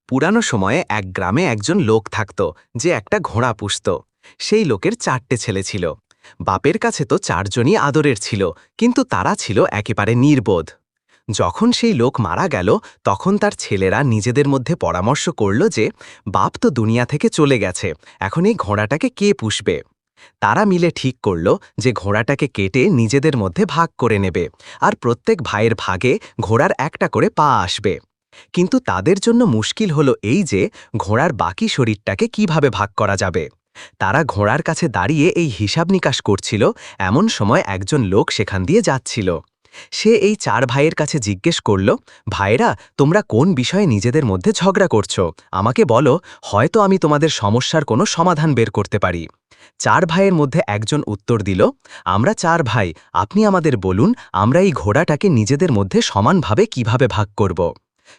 পুরানো সময়ে এক গ্রামে একজন লোক থাকত যে একটা ঘোড়া পুষত। সেই লোকের 4টে ছেলে ছিল। বাপের কাছে তো 4জনই আদরের ছিল, কিন্তু তারা ছিল একেবারে নির্বোধ। যখন সেই লোক মারা গেল, তখন তার ছেলেরা নিজেদের মধ্যে পরামর্শ করল যে বাপ তো দুনিয়া থেকে চলে গেছে, এখন এই ঘোড়াটাকে কে পুষবে। তারা মিলে ঠিক করল যে ঘোড়াটাকে কেটে নিজেদের মধ্যে ভাগ করে নেবে, আর প্রত্যেক ভাইয়ের ভাগে ঘোড়ার একটা করে পা আসবে। কিন্তু তাদের জন্য মুশকিল হলো এই যে ঘোড়ার বাকি শরীরটাকে কিভাবে ভাগ করা যাবে। তারা ঘোড়ার কাছে দাঁড়িয়ে এই হিসাব নিকাশ করছিল, এমন সময় একজন লোক সেখান দিয়ে যাচ্ছিল। সে এই 4 ভাইয়ের কাছে জিজ্ঞেস করল, ভাইরা, তোমরা কোন বিষয়ে নিজেদের মধ্যে ঝগড়া করছো? আমাকে বলো, হয়তো আমি তোমাদের সমস্যার কোনো সমাধান বের করতে পারি। 4 ভাইয়ের মধ্যে একজন উত্তর দিল, আমরা 4 ভাই, আপনি আমাদের বলুন, আমরা এই ঘোড়াটাকে নিজেদের মধ্যে সমানভাবে কিভাবে ভাগ করব।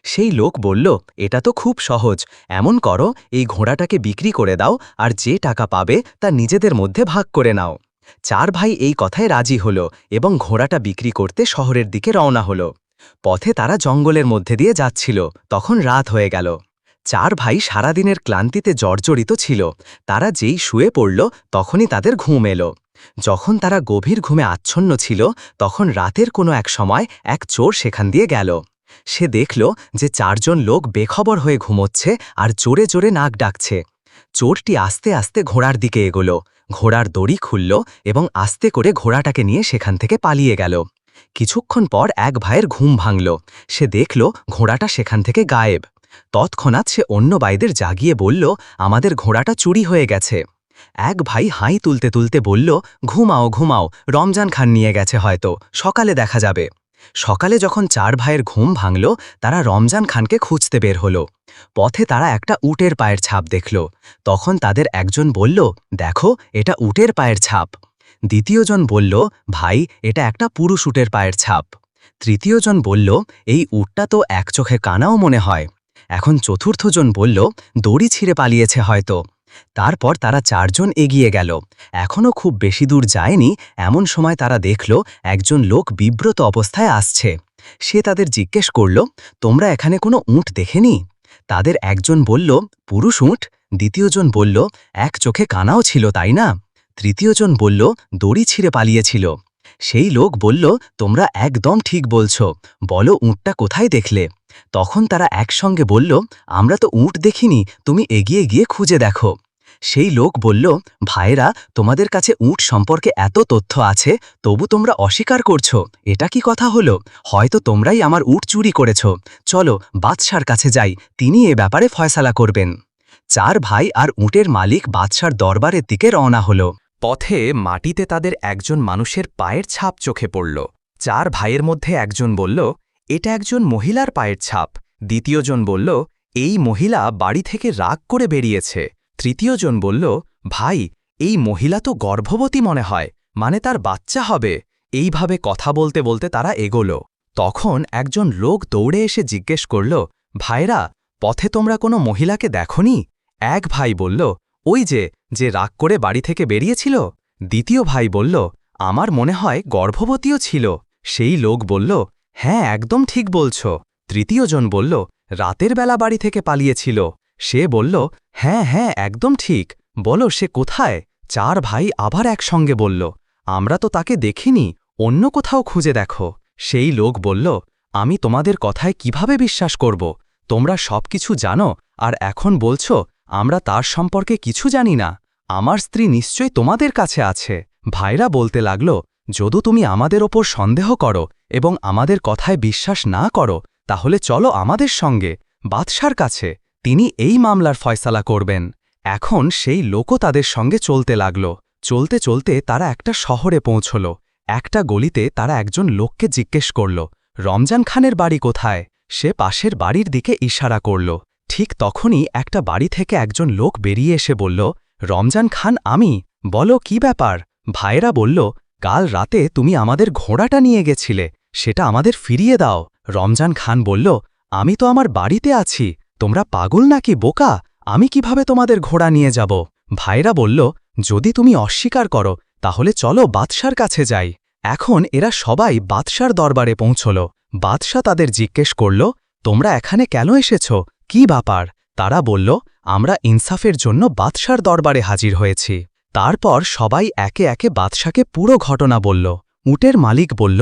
সেই লোক বলল, এটা তো খুব সহজ, এমন করো, এই ঘোড়াটাকে বিক্রি করে দাও, আর যে টাকা পাবে তা নিজেদের মধ্যে ভাগ করে নাও। 4 ভাই এই কথায় রাজি হল এবং ঘোড়াটা বিক্রি করতে শহরের দিকে রওনা হল। পথে তারা জঙ্গলের মধ্যে দিয়ে যাচ্ছিল, তখন রাত হয়ে গেল। 4 ভাই সারাদিনের ক্লান্তিতে জর্জরিত ছিল। তারা যেই শুয়ে পড়ল, তখনই তাদের ঘুম এলো। যখন তারা গভীর ঘুমে আচ্ছন্ন ছিল, তখন রাতের কোনো এক সময় এক চোর সেখান দিয়ে গেল। সে দেখল যে 4 জন লোক বেখবর হয়ে ঘুমোচ্ছে আর জোরে জোরে নাক ডাকছে। চোরটি আস্তে আস্তে ঘোড়ার দিকে এগোল, ঘোড়ার দড়ি খুলল এবং আস্তে করে ঘোড়াটাকে নিয়ে সেখান থেকে পালিয়ে গেল। কিছুক্ষণ পর এক ভাইয়ের ঘুম ভাঙল। সে দেখল ঘোড়াটা সেখান থেকে গায়েব। তৎক্ষণাৎ সে অন্য ভাইদের জাগিয়ে বলল, আমাদের ঘোড়াটা চুরি হয়ে গেছে। এক ভাই হাই তুলতে তুলতে বলল, ঘুমাও ঘুমাও, রমজান খান নিয়ে গেছে হয়তো, সকালে দেখা যাবে। সকালে যখন 4 ভাইয়ের ঘুম ভাঙল, তারা রমজান খানকে খুঁজতে বের হলো। পথে তারা একটা উটের পায়ের ছাপ দেখল। তখন তাদের একজন বলল, দেখো, এটা উটের পায়ের ছাপ। দ্বিতীয়জন বলল, ভাই, এটা একটা পুরুষ উটের পায়ের ছাপ। তৃতীয়জন বলল, এই উটটা তো এক চোখে কানাও মনে হয়। এখন চতুর্থজন বলল, দড়ি ছিঁড়ে পালিয়েছে হয়তো। তারপর তারা 4 জন এগিয়ে গেল। এখনও খুব বেশি দূর যায়নি, এমন সময় তারা দেখল একজন লোক বিব্রত অবস্থায় আসছে। সে তাদের জিজ্ঞেস করল, তোমরা এখানে কোনো উট দেখেনি? তাদের একজন বলল, পুরুষ উট। দ্বিতীয়জন বলল, এক চোখে কানাও ছিল, তাই না? তৃতীয়জন বলল, দড়ি ছিঁড়ে পালিয়েছিল। সেই লোক বলল, তোমরা একদম ঠিক বলছো, বলো উটটা কোথায় দেখলে? তখন তারা একসঙ্গে বলল, আমরা তো উট দেখিনি, তুমি এগিয়ে গিয়ে খুঁজে দেখো। সেই লোক বলল, ভাইরা, তোমাদের কাছে উট সম্পর্কে এত তথ্য আছে, তবু তোমরা অস্বীকার করছো, এটা কি কথা হলো? হয়তো তোমরাই আমার উট চুরি করেছ। চলো বাদশার কাছে যাই, তিনি এ ব্যাপারে ফয়সালা করবেন। 4 ভাই আর উটের মালিক বাদশার দরবারের দিকে রওনা হল। পথে মাটিতে তাদের একজন মানুষের পায়ের ছাপ চোখে পড়ল। 4 ভাইয়ের মধ্যে একজন বলল, এটা একজন মহিলার পায়ের ছাপ। দ্বিতীয়জন বলল, এই মহিলা বাড়ি থেকে রাগ করে বেরিয়েছে। তৃতীয়জন বলল, ভাই, এই মহিলা তো গর্ভবতী মনে হয়, মানে তার বাচ্চা হবে। এইভাবে কথা বলতে বলতে তারা এগোল। তখন একজন লোক দৌড়ে এসে জিজ্ঞেস করল, ভাইরা, পথে তোমরা কোনো মহিলাকে দেখনি? এক ভাই বলল, ওই যে রাগ করে বাড়ি থেকে বেরিয়েছিল। দ্বিতীয় ভাই বলল, আমার মনে হয় গর্ভবতীও ছিল। সেই লোক বলল, হ্যাঁ, একদম ঠিক বলছ। তৃতীয়জন বলল, রাতের বেলা বাড়ি থেকে পালিয়েছিল। সে বলল, হ্যাঁ হ্যাঁ, একদম ঠিক, বলো সে কোথায়? 4 ভাই আবার একসঙ্গে বলল, আমরা তো তাকে দেখিনি, অন্য কোথাও খুঁজে দেখো। সেই লোক বলল, আমি তোমাদের কথায় কিভাবে বিশ্বাস করব? তোমরা সবকিছু জানো আর এখন বলছো আমরা তার সম্পর্কে কিছু জানি না। আমার স্ত্রী নিশ্চয়ই তোমাদের কাছে আছে। ভাইরা বলতে লাগল, যদি তুমি আমাদের ওপর সন্দেহ করো এবং আমাদের কথায় বিশ্বাস না করো, তাহলে চলো আমাদের সঙ্গে বাদশার কাছে, তিনি এই মামলার ফয়সালা করবেন। এখন সেই লোকও তাদের সঙ্গে চলতে লাগল। চলতে চলতে তারা একটা শহরে পৌঁছল। একটা গলিতে তারা একজন লোককে জিজ্ঞেস করল, রমজান খানের বাড়ি কোথায়? সে পাশের বাড়ির দিকে ইশারা করল। ঠিক তখনই একটা বাড়ি থেকে একজন লোক বেরিয়ে এসে বলল, রমজান খান আমি, বলো কি ব্যাপার? ভাইরা বলল, কাল রাতে তুমি আমাদের ঘোড়াটা নিয়ে গেছিলে, সেটা আমাদের ফিরিয়ে দাও। রমজান খান বলল, আমি তো আমার বাড়িতে আছি, তোমরা পাগল নাকি বোকা? আমি কিভাবে তোমাদের ঘোড়া নিয়ে যাব? ভাইরা বলল, যদি তুমি অস্বীকার করো, তাহলে চলো বাদশার কাছে যাই। এখন এরা সবাই বাদশার দরবারে পৌঁছল। বাদশা তাদের জিজ্ঞেস করল, তোমরা এখানে কেন এসেছ? কি ব্যাপার? তারা বলল, আমরা ইনসাফের জন্য বাদশার দরবারে হাজির হয়েছি। তারপর সবাই একে একে বাদশাকে পুরো ঘটনা বলল। উটের মালিক বলল,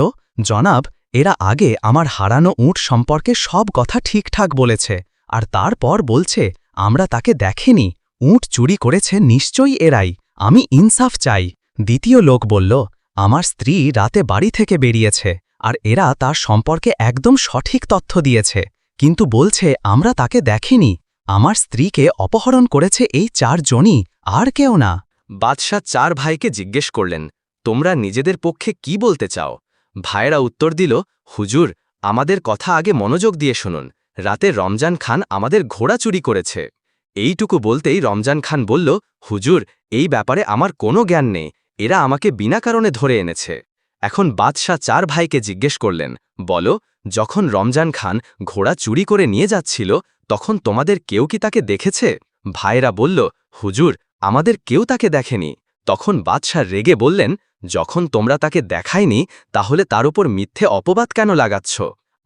জনাব, এরা আগে আমার হারানো উট সম্পর্কে সব কথা ঠিকঠাক বলেছে, আর তারপর বলছে আমরা তাকে দেখেনি, উট চুরি করেছে নিশ্চয়ই এরাই, আমি ইনসাফ চাই। দ্বিতীয় লোক বলল, আমার স্ত্রী রাতে বাড়ি থেকে বেরিয়েছে, আর এরা তার সম্পর্কে একদম সঠিক তথ্য দিয়েছে, কিন্তু বলছে আমরা তাকে দেখিনি, আমার স্ত্রীকে অপহরণ করেছে এই 4 জনই, আর কেউ না। বাদশাহ 4 ভাইকে জিজ্ঞেস করলেন, তোমরা নিজেদের পক্ষে কি বলতে চাও? ভাইয়েরা উত্তর দিল, হুজুর, আমাদের কথা আগে মনোযোগ দিয়ে শুনুন, রাতে রমজান খান আমাদের ঘোড়া চুরি করেছে। এইটুকু বলতেই রমজান খান বলল, হুজুর, এই ব্যাপারে আমার কোনো জ্ঞান নেই, এরা আমাকে বিনা কারণে ধরে এনেছে। এখন বাদশাহ 4 ভাইকে জিজ্ঞেস করলেন, বলো, যখন রমজান খান ঘোড়া চুরি করে নিয়ে যাচ্ছিল তখন তোমাদের কেউ কি তাকে দেখেছে? ভাইরা বলল, হুজুর, আমাদের কেউ তাকে দেখেনি। তখন বাদশাহ রেগে বললেন, যখন তোমরা তাকে দেখায়নি তাহলে তার উপর মিথ্যে অপবাদ কেন লাগাচ্ছ?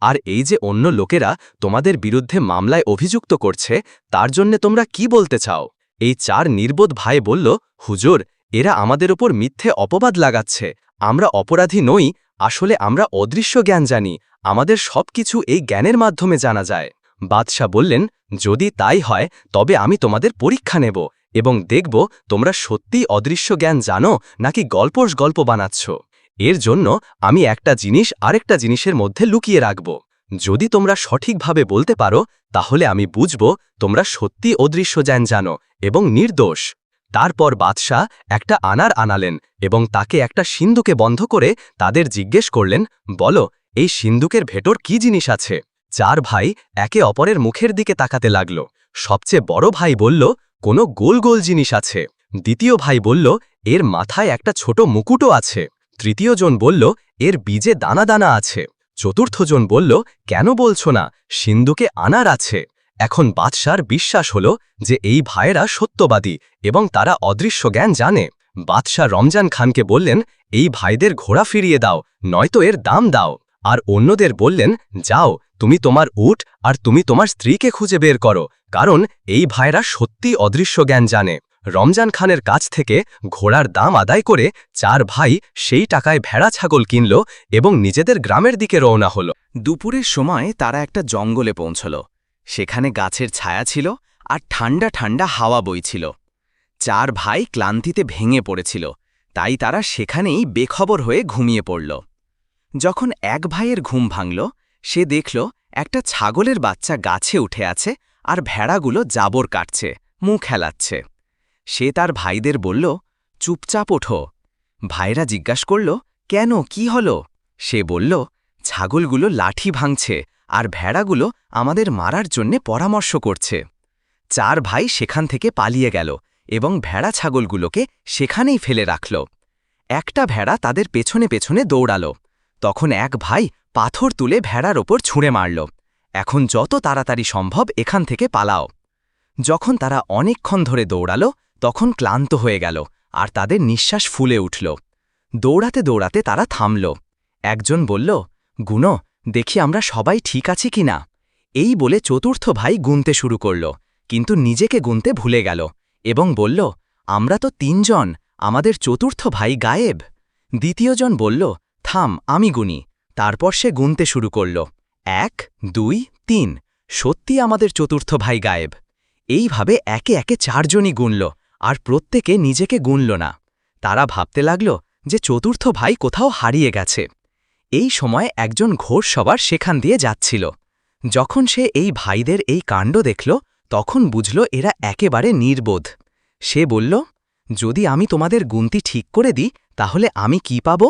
আর এই যে অন্য লোকেরা তোমাদের বিরুদ্ধে মামলায় অভিযুক্ত করছে, তার জন্যে তোমরা কি বলতে চাও? এই 4 নির্বোধ ভাই বলল, হুজুর, এরা আমাদের উপর মিথ্যে অপবাদ লাগাচ্ছে, আমরা অপরাধী নই, আসলে আমরা অদৃশ্য জ্ঞান জানি, আমাদের সবকিছু এই জ্ঞানের মাধ্যমে জানা যায়। বাদশাহ বললেন, যদি তাই হয় তবে আমি তোমাদের পরীক্ষা নেব এবং দেখব তোমরা সত্যিই অদৃশ্য জ্ঞান জানো নাকি গল্প বানাচ্ছ। এর জন্য আমি একটা জিনিস আরেকটা জিনিসের মধ্যে লুকিয়ে রাখব। যদি তোমরা সঠিকভাবে বলতে পারো তাহলে আমি বুঝব তোমরা সত্যি অদৃশ্য জ্ঞান জানো এবং নির্দোষ। তারপর বাদশাহ একটা আনার আনালেন এবং তাকে একটা সিন্ধুকে বন্ধ করে তাদের জিজ্ঞেস করলেন, বলো, এই সিন্ধুকের ভেতর কি জিনিস আছে? 4 ভাই একে অপরের মুখের দিকে তাকাতে লাগল। সবচেয়ে বড় ভাই বলল, কোনো গোল গোল জিনিস আছে। দ্বিতীয় ভাই বলল, এর মাথায় একটা ছোট মুকুটও আছে। তৃতীয় জন বলল, এর বীজে দানা দানা আছে। চতুর্থ জন বলল, কেন বলছো না, সিন্ধুকে আনার আছে। এখন বাদশার বিশ্বাস হল যে এই ভাইয়েরা সত্যবাদী এবং তারা অদৃশ্য জ্ঞান জানে। বাদশাহ রমজান খানকে বললেন, এই ভাইদের ঘোড়া ফিরিয়ে দাও, নয়তো এর দাম দাও। আর অন্যদের বললেন, যাও, তুমি তোমার উট আর তুমি তোমার স্ত্রীকে খুঁজে বের করো, কারণ এই ভাইরা সত্যি অদৃশ্য জ্ঞান জানে। রমজান খানের কাছ থেকে ঘোড়ার দাম আদায় করে 4 ভাই সেই টাকায় ভেড়া ছাগল কিনল এবং নিজেদের গ্রামের দিকে রওনা হল। দুপুরের সময় তারা একটা জঙ্গলে পৌঁছল। সেখানে গাছের ছায়া ছিল আর ঠান্ডা ঠান্ডা হাওয়া বইছিল। 4 ভাই ক্লান্তিতে ভেঙে পড়েছিল, তাই তারা সেখানেই বেখবর হয়ে ঘুমিয়ে পড়ল। যখন এক ভাইয়ের ঘুম ভাঙল, সে দেখল একটা ছাগলের বাচ্চা গাছে উঠে আছে আর ভেড়াগুলো জাবর কাটছে, মুখ হেলাচ্ছে। সে তার ভাইদের বলল, চুপচাপ ওঠো। ভাইরা জিজ্ঞাসা করল, কেন, কি হলো? সে বলল, ছাগলগুলো লাঠি ভাঙছে আর ভেড়াগুলো আমাদের মারার জন্যে পরামর্শ করছে। 4 ভাই সেখান থেকে পালিয়ে গেল এবং ভেড়া ছাগলগুলোকে সেখানেই ফেলে রাখল। একটা ভেড়া তাদের পেছনে পেছনে দৌড়াল। তখন এক ভাই পাথর তুলে ভেড়ার ওপর ছুঁড়ে মারল, এখন যত তাড়াতাড়ি সম্ভব এখান থেকে পালাও। যখন তারা অনেকক্ষণ ধরে দৌড়াল তখন ক্লান্ত হয়ে গেল আর তাদের নিঃশ্বাস ফুলে উঠল। দৌড়াতে দৌড়াতে তারা থামল। একজন বলল, গুনো, দেখি আমরা সবাই ঠিক আছি কিনা। এই বলে চতুর্থ ভাই গুনতে শুরু করল, কিন্তু নিজেকে গুনতে ভুলে গেল এবং বলল, আমরা তো 3 জন, আমাদের চতুর্থ ভাই গায়েব। দ্বিতীয়জন বলল, থাম, আমি গুনি। তারপর সে গুনতে শুরু করল, 1, 2, 3, সত্যি আমাদের চতুর্থ ভাই গায়েব। এইভাবে একে একে 4 জনই গুনল আর প্রত্যেকে নিজেকে গুনল না। তারা ভাবতে লাগল যে চতুর্থ ভাই কোথাও হারিয়ে গেছে। এই সময় একজন ঘোড়সওয়ার সেখান দিয়ে যাচ্ছিল। যখন সে এই ভাইদের এই কাণ্ড দেখল তখন বুঝল এরা একেবারে নির্বোধ। সে বলল, যদি আমি তোমাদের গুনতি ঠিক করে দিই তাহলে আমি কি পাব?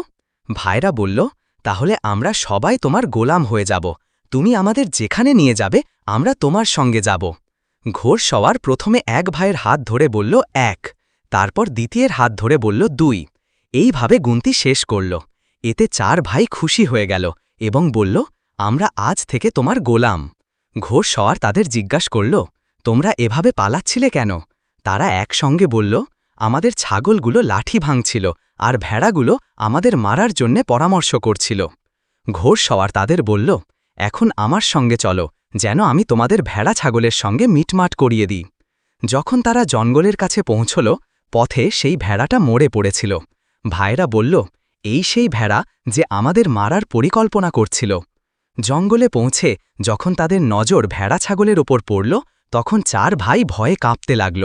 ভাইরা বলল, তাহলে আমরা সবাই তোমার গোলাম হয়ে যাব, তুমি আমাদের যেখানে নিয়ে যাবে আমরা তোমার সঙ্গে যাব। ঘোড়সওয়ার প্রথমে এক ভাইয়ের হাত ধরে বলল 1, তারপর দ্বিতীয়ের হাত ধরে বলল 2, এইভাবে গুনতি শেষ করল। এতে 4 ভাই খুশি হয়ে গেল এবং বলল, আমরা আজ থেকে তোমার গোলাম। ঘোড়সওয়ার তাদের জিজ্ঞাসা করল, তোমরা এভাবে পালাচ্ছিলে কেন? তারা একসঙ্গে বলল, আমাদের ছাগলগুলো লাঠি ভাঙছিল আর ভেড়াগুলো আমাদের মারার জন্যে পরামর্শ করছিল। ঘোড়সওয়ার তাদের বলল, এখন আমার সঙ্গে চলো, যেন আমি তোমাদের ভেড়া ছাগলের সঙ্গে মিটমাট করিয়ে দিই। যখন তারা জঙ্গলের কাছে পৌঁছল, পথে সেই ভেড়াটা মরে পড়েছিল। ভাইরা বলল, এই সেই ভেড়া যে আমাদের মারার পরিকল্পনা করছিল। জঙ্গলে পৌঁছে যখন তাদের নজর ভেড়া ছাগলের ওপর পড়ল, তখন 4 ভাই ভয়ে কাঁপতে লাগল।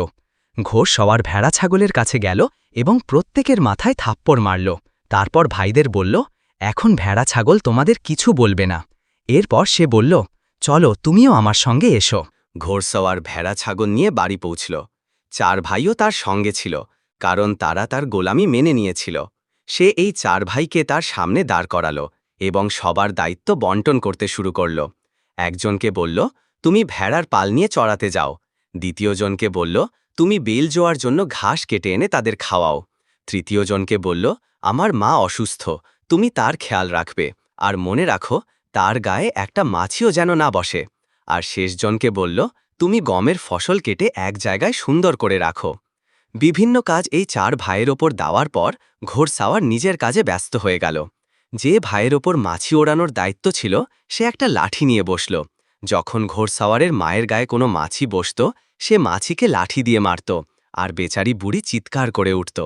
ঘোড়সওয়ার ভেড়া ছাগলের কাছে গেল এবং প্রত্যেকের মাথায় থাপ্পড় মারল। তারপর ভাইদের বলল, এখন ভেড়া ছাগল তোমাদের কিছু বলবে না। এরপর সে বলল, চলো তুমিও আমার সঙ্গে এসো। ঘোড়সওয়ার ভেড়া ছাগল নিয়ে বাড়ি পৌঁছল। 4 ভাইও তার সঙ্গে ছিল, কারণ তারা তার গোলামি মেনে নিয়েছিল। সে এই 4 ভাইকে তার সামনে দাঁড় করালো এবং সবার দায়িত্ব বন্টন করতে শুরু করল। একজনকে বলল, তুমি ভেড়ার পাল নিয়ে চড়াতে যাও। দ্বিতীয়জনকে বলল, তুমি বেল জোয়ার জন্য ঘাস কেটে এনে তাদের খাওয়াও। তৃতীয়জনকে বলল, আমার মা অসুস্থ, তুমি তার খেয়াল রাখবে, আর মনে রাখো তার গায়ে একটা মাছিও যেন না বসে। আর শেষজনকে বলল, তুমি গমের ফসল কেটে এক জায়গায় সুন্দর করে রাখো। বিভিন্ন কাজ এই 4 ভাইয়ের ওপর দেওয়ার পর ঘোড়সাওয়ার নিজের কাজে ব্যস্ত হয়ে গেল। যে ভাইয়ের ওপর মাছি ওড়ানোর দায়িত্ব ছিল, সে একটা লাঠি নিয়ে বসল। যখন ঘোড়সাওয়ারের মায়ের গায়ে কোনো মাছি বসত, সে মাছিকে লাঠি দিয়ে মারত, আর বেচারি বুড়ি চিৎকার করে উঠত।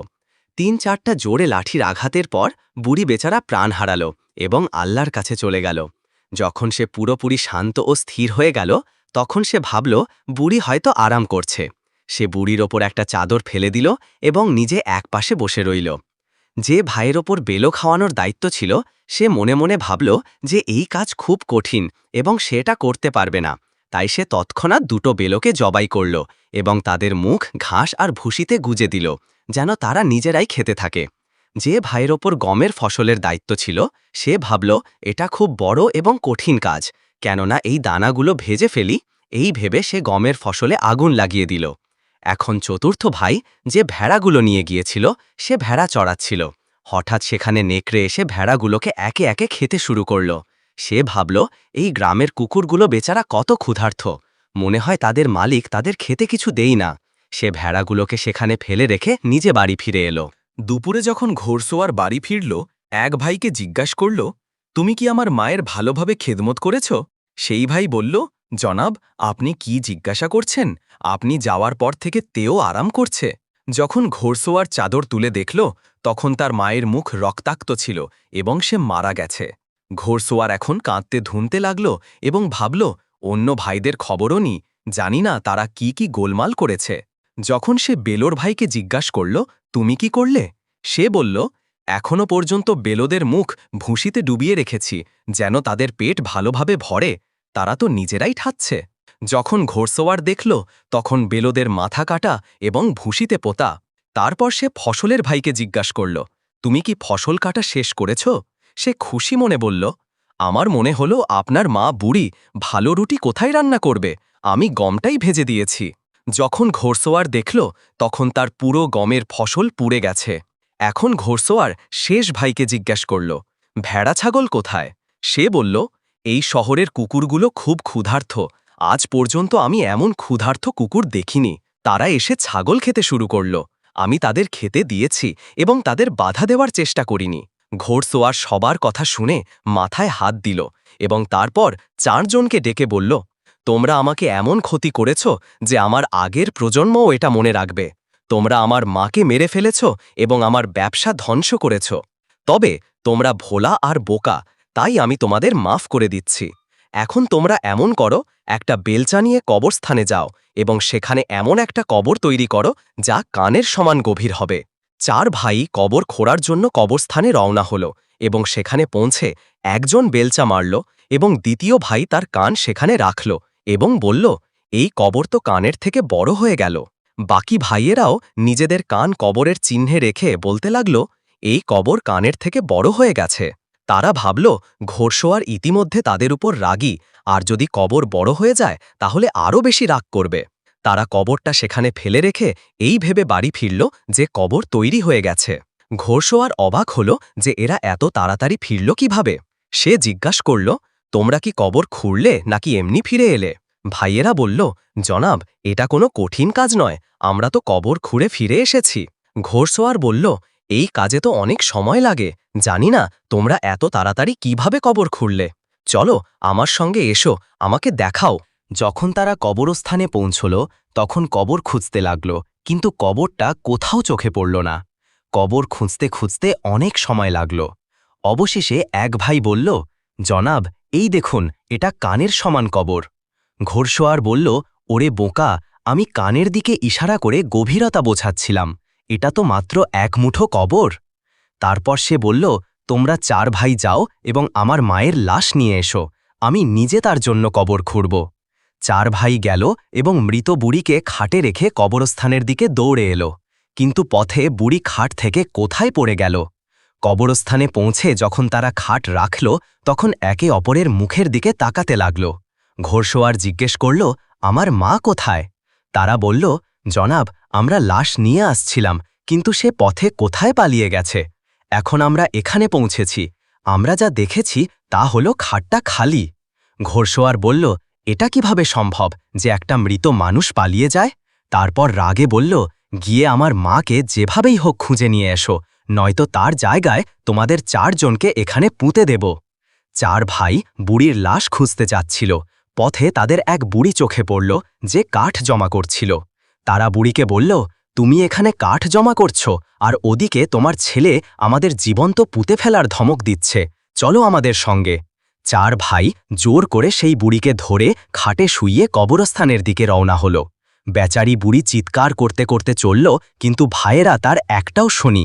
3-4টা জোরে লাঠির আঘাতের পর বুড়ি বেচারা প্রাণ হারালো এবং আল্লাহর কাছে চলে গেল। যখন সে পুরোপুরি শান্ত ও স্থির হয়ে গেল, তখন সে ভাবল বুড়ি হয়তো আরাম করছে। সে বুড়ির ওপর একটা চাদর ফেলে দিল এবং নিজে একপাশে বসে রইল। যে ভাইয়ের ওপর বেলো খাওয়ানোর দায়িত্ব ছিল, সে মনে মনে ভাবল যে এই কাজ খুব কঠিন এবং সেটা করতে পারবে না। তাই সে তৎক্ষণাৎ 2টো বেলোকে জবাই করল এবং তাদের মুখ ঘাস আর ভুসিতে গুজে দিল, যেন তারা নিজেরাই খেতে থাকে। যে ভাইয়ের ওপর গমের ফসলের দায়িত্ব ছিল, সে ভাবল এটা খুব বড় এবং কঠিন কাজ, কেননা এই দানাগুলো ভেজে ফেলি। এই ভেবে সে গমের ফসলে আগুন লাগিয়ে দিল। এখন চতুর্থ ভাই, যে ভেড়াগুলো নিয়ে গিয়েছিল, সে ভেড়া চড়াচ্ছিল। হঠাৎ সেখানে নেকড়ে এসে ভেড়াগুলোকে একে একে খেতে শুরু করল। সে ভাবল, এই গ্রামের কুকুরগুলো বেচারা কত ক্ষুধার্ত, মনে হয় তাদের মালিক তাদের খেতে কিছু দেই না। সে ভেড়াগুলোকে সেখানে ফেলে রেখে নিজে বাড়ি ফিরে এলো। দুপুরে যখন ঘোড়সওয়ার বাড়ি ফিরল, এক ভাইকে জিজ্ঞাসা করল, তুমি কি আমার মায়ের ভালোভাবে খেদমত করেছ? সেই ভাই বলল, জনাব, আপনি কি জিজ্ঞাসা করছেন? আপনি যাওয়ার পর থেকে তেও আরাম করছে। যখন ঘোড়সওয়ার চাদর তুলে দেখল, তখন তার মায়ের মুখ রক্তাক্ত ছিল এবং সে মারা গেছে। ঘোড়সওয়ার এখন কাঁদতে ধুনতে লাগল এবং ভাবল, অন্য ভাইদের খবরও নি, জানি না তারা কি কি গোলমাল করেছে। যখন সে বেলোর ভাইকে জিজ্ঞাসা করল, তুমি কি করলে? সে বলল, এখনো পর্যন্ত বেলোদের মুখ ভুসিতে ডুবিয়ে রেখেছি, যেন তাদের পেট ভালোভাবে ভরে। তারা তো নিজেরাই ঠাচ্ছে। যখন ঘোড়সওয়ার দেখল, তখন বেলোদের মাথা কাটা এবং ভুসিতে পোতা। তারপর সে ফসলের ভাইকে জিজ্ঞাসা করল, তুমি কি ফসল কাটা শেষ করেছ? সে খুশি মনে বলল, আমার মনে হলো আপনার মা বুড়ি ভালো রুটি কোথায় রান্না করবে, আমি গমটাই ভেজে দিয়েছি। যখন ঘোড়সওয়ার দেখল, তখন তার পুরো গমের ফসল পুড়ে গেছে। এখন ঘোড়সওয়ার শেষ ভাইকে জিজ্ঞাসা করল, ভেড়া ছাগল কোথায়? সে বলল, এই শহরের কুকুরগুলো খুব ক্ষুধার্ত, আজ পর্যন্ত আমি এমন ক্ষুধার্ত কুকুর দেখিনি। তারা এসে ছাগল খেতে শুরু করল। আমি তাদের খেতে দিয়েছি এবং তাদের বাধা দেওয়ার চেষ্টা করিনি। ঘোড়সওয়ার সবার কথা শুনে মাথায় হাত দিল এবং তারপর 4 জনকে ডেকে বলল, তোমরা আমাকে এমন ক্ষতি করেছ যে আমার আগের প্রজন্মও এটা মনে রাখবে। তোমরা আমার মাকে মেরে ফেলেছ এবং আমার ব্যবসা ধ্বংস করেছ। তবে তোমরা ভোলা আর বোকা, তাই আমি তোমাদের মাফ করে দিচ্ছি। এখন তোমরা এমন করো, একটা বেলচা নিয়ে কবরস্থানে যাও এবং সেখানে এমন একটা কবর তৈরি করো যা কানের সমান গভীর হবে। 4 ভাই কবর খোঁড়ার জন্য কবরস্থানে রওনা হল এবং সেখানে পৌঁছে একজন বেলচা মারল এবং দ্বিতীয় ভাই তার কান সেখানে রাখল এবং বলল, এই কবর তো কানের থেকে বড় হয়ে গেল। বাকি ভাইয়েরাও নিজেদের কান কবরের চিহ্নে রেখে বলতে লাগল, এই কবর কানের থেকে বড় হয়ে গেছে। তারা ভাবল, ঘোড়সওয়ার ইতিমধ্যে তাদের উপর রাগী, আর যদি কবর বড় হয়ে যায় তাহলে আরও বেশি রাগ করবে। তারা কবরটা সেখানে ফেলে রেখে এই ভেবে বাড়ি ফিরল যে কবর তৈরি হয়ে গেছে। ঘোড়সওয়ার অবাক হল যে এরা এত তাড়াতাড়ি ফিরল কিভাবে। সে জিজ্ঞাসা করল, তোমরা কি কবর খুঁড়লে নাকি এমনি ফিরে এলে? ভাইয়েরা বলল, জনাব, এটা কোনো কঠিন কাজ নয়, আমরা তো কবর খুঁড়ে ফিরে এসেছি। ঘোড়সওয়ার বলল, এই কাজে তো অনেক সময় লাগে, জানি না তোমরা এত তাড়াতাড়ি কিভাবে কবর খুঁড়লে। চলো আমার সঙ্গে এসো, আমাকে দেখাও। যখন তারা কবরস্থানে পৌঁছল তখন কবর খুঁজতে লাগল, কিন্তু কবরটা কোথাও চোখে পড়ল না। কবর খুঁজতে খুঁজতে অনেক সময় লাগল। অবশেষে এক ভাই বলল, জনাব, এই দেখুন, এটা কানের সমান কবর। ঘোড়সওয়ার বলল, ওরে বোকা, আমি কানের দিকে ইশারা করে গভীরতা বোঝাচ্ছিলাম, এটা তো মাত্র এক মুঠো কবর। তারপর সে বলল, তোমরা 4 ভাই যাও এবং আমার মায়ের লাশ নিয়ে এসো, আমি নিজে তার জন্য কবর খুঁড়ব। 4 ভাই গেল এবং মৃত বুড়িকে খাটে রেখে কবরস্থানের দিকে দৌড়ে এলো, কিন্তু পথে বুড়ি খাট থেকে কোথায় পড়ে গেল। কবরস্থানে পৌঁছে যখন তারা খাট রাখল তখন একে অপরের মুখের দিকে তাকাতে লাগল। ঘোড়সওয়ার জিজ্ঞেস করল, আমার মা কোথায়? তারা বলল, জনাব, আমরা লাশ নিয়ে আসছিলাম, কিন্তু সে পথে কোথায় পালিয়ে গেছে। এখন আমরা এখানে পৌঁছেছি, আমরা যা দেখেছি তা হলো খাটটা খালি। ঘোড়সওয়ার বলল, এটা কিভাবে সম্ভব যে একটা মৃত মানুষ পালিয়ে যায়? তারপর রাগে বলল, গিয়ে আমার মাকে যেভাবেই হোক খুঁজে নিয়ে এসো, নয়তো তার জায়গায় তোমাদের 4 জনকে এখানে পুঁতে দেব। 4 ভাই বুড়ির লাশ খুঁজতে যাচ্ছিল। পথে তাদের এক বুড়ি চোখে পড়ল যে কাঠ জমা করছিল। তারা বুড়িকে বলল, তুমি এখানে কাঠ জমা করছো আর ওদিকে তোমার ছেলে আমাদের জীবন্ত পুঁতে ফেলার ধমক দিচ্ছে, চলো আমাদের সঙ্গে। 4 ভাই জোর করে সেই বুড়িকে ধরে খাটে শুইয়ে কবরস্থানের দিকে রওনা হল। বেচারি বুড়ি চিৎকার করতে করতে চলল, কিন্তু ভাইয়েরা তার একটাও শোনি।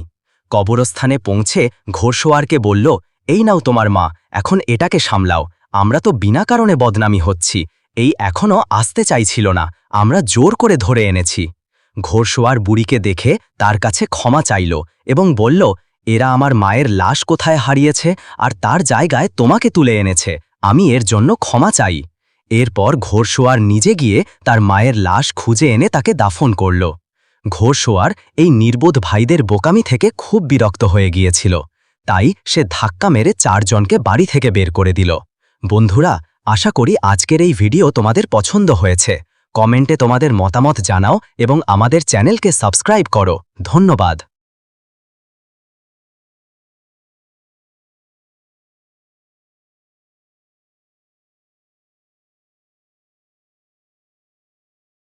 কবরস্থানে পৌঁছে ঘোড়সওয়ারকে বলল, এই নাও তোমার মা, এখন এটাকে সামলাও, আমরা তো বিনা কারণে বদনামি হচ্ছি, এই এখনও আসতে চাইছিল না, আমরা জোর করে ধরে এনেছি। ঘোড়সওয়ার বুড়িকে দেখে তার কাছে ক্ষমা চাইল এবং বলল, এরা আমার মায়ের লাশ কোথায় হারিয়েছে আর তার জায়গায় তোমাকে তুলে এনেছে, আমি এর জন্য ক্ষমা চাই। এরপর ঘোড়সওয়ার নিজে গিয়ে তার মায়ের লাশ খুঁজে এনে তাকে দাফন করল। ঘোড়সওয়ার এই নির্বোধ ভাইদের বোকামি থেকে খুব বিরক্ত হয়ে গিয়েছিল, তাই সে ধাক্কা মেরে 4 জনকে বাড়ি থেকে বের করে দিল। বন্ধুরা, আশা করি আজকের এই ভিডিও তোমাদের পছন্দ হয়েছে। কমেন্টে তোমাদের মতামত জানাও এবং আমাদের চ্যানেলকে সাবস্ক্রাইব করো। ধন্যবাদ।